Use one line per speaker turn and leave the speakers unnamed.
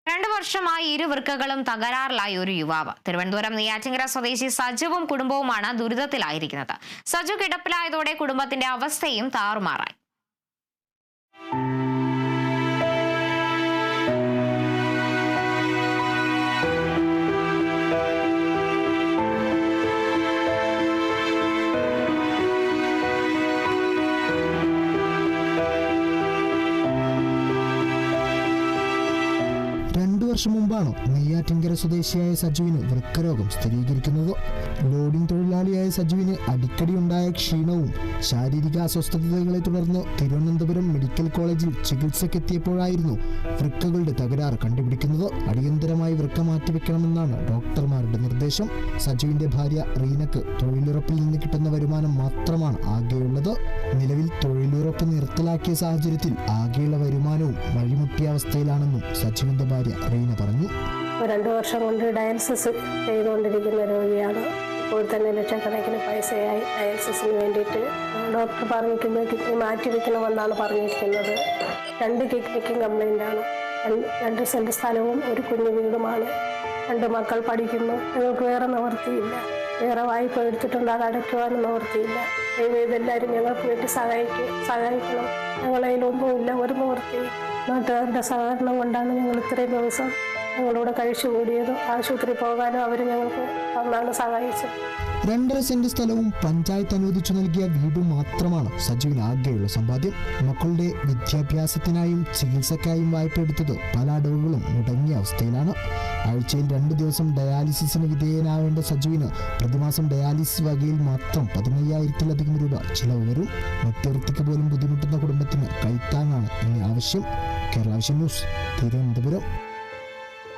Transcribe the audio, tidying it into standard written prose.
2 വർഷമായി ഇരുവൃക്കകളും തകരാറിലായ ഒരു യുവാവ്. തിരുവനന്തപുരം നെയ്യാറ്റിൻകര സ്വദേശി സജുവും കുടുംബവുമാണ് ദുരിതത്തിലായിരിക്കുന്നത്. സജു കിടപ്പിലായതോടെ കുടുംബത്തിന്റെ അവസ്ഥയും താറുമാറായി.
വർഷം മുമ്പാണ് നെയ്യാറ്റിൻകര സ്വദേശിയായ സജുവിന് വൃക്കരോഗം സ്ഥിരീകരിക്കുന്നത്. ലോഡിംഗ് തൊഴിലാളിയായ സജുവിന് അടിക്കടി ഉണ്ടായ ക്ഷീണവും ശാരീരിക അസ്വസ്ഥതകളെ തുടർന്ന് തിരുവനന്തപുരം മെഡിക്കൽ കോളേജിൽ ചികിത്സക്കെത്തിയപ്പോഴായിരുന്നു വൃക്കകളുടെ തകരാറ് കണ്ടുപിടിക്കുന്നത്. അടിയന്തരമായി വൃക്ക മാറ്റിവെക്കണമെന്നാണ് ഡോക്ടർമാരുടെ നിർദ്ദേശം. സജുവിന്റെ ഭാര്യ റീനക്ക് തൊഴിലുറപ്പിൽ നിന്ന് കിട്ടുന്ന വരുമാനം മാത്രമാണ് ആകെയുള്ളത്. നിലവിൽ തൊഴിലുറപ്പ് നിർത്തലാക്കിയ സാഹചര്യത്തിൽ ആകെയുള്ള വരുമാനവും വഴിമുട്ടിയ അവസ്ഥയിലാണെന്നും സജുവിന്റെ ഭാര്യ റീന പറഞ്ഞു.
2 വർഷം കൊണ്ട് ഡയാലിസിസ് ചെയ്തുകൊണ്ടിരിക്കുന്ന രോഗിയാണ്. ഇപ്പോൾ തന്നെ ലക്ഷക്കണക്കിന് പൈസയായി ഡയാലിസിസിന് വേണ്ടിയിട്ട്. ഡോക്ടർ പറഞ്ഞിരിക്കുന്നത് കിഡ്നി മാറ്റിവെക്കണമെന്നാണ് പറഞ്ഞിരിക്കുന്നത്. 2 കിഡ്നിക്കും കംപ്ലൈൻ്റ് ആണ്. 2 സെൻറ്റ് സ്ഥലവും ഒരു കുഞ്ഞു വീടുമാണ്. 2 മക്കൾ പഠിക്കുന്നു. ഞങ്ങൾക്ക് വേറെ നിവൃത്തിയില്ല. വേറെ വായ്പ എടുത്തിട്ടുണ്ട്, അത് അടയ്ക്കുവാനും നിവൃത്തിയില്ല. ഇതെല്ലാവരും ഞങ്ങൾക്ക് വേണ്ടി സഹായിക്കണം. ഞങ്ങളതിലൊന്നുമില്ല, ഒരു നിവൃത്തി. നാട്ടുകാരുടെ സഹകരണം കൊണ്ടാണ് ഞങ്ങൾ ഇത്രയും ദിവസം ഞങ്ങളോട് കഴിച്ചുകൂടിയത്. ആശുപത്രി പോകാനും അവർ ഞങ്ങൾക്ക് തന്നാണ് സഹായിച്ചത്.
2.5 സെന്റ് സ്ഥലവും പഞ്ചായത്ത് അനുവദിച്ചു നൽകിയ വീടും മാത്രമാണ് സജുവിന് ആകെയുള്ള സമ്പാദ്യം. മക്കളുടെ വിദ്യാഭ്യാസത്തിനായും ചികിത്സക്കായും വായ്പ എടുത്തത് പല അടവുകളും മുടങ്ങിയ അവസ്ഥയിലാണ്. ആഴ്ചയിൽ 2 ദിവസം ഡയാലിസിസിന് വിധേയനാവേണ്ട സജുവിന് പ്രതിമാസം ഡയാലിസിസ് വകയിൽ മാത്രം 15,000-ത്തിലധികം രൂപ ചിലവ് വരും. മധ്യവൃത്തിക്ക് പോലും ബുദ്ധിമുട്ടുന്ന കുടുംബത്തിന് കൈത്താങ്ങാണ് ഇനി ആവശ്യം. Kerala vision news, Thiruvananthapuram.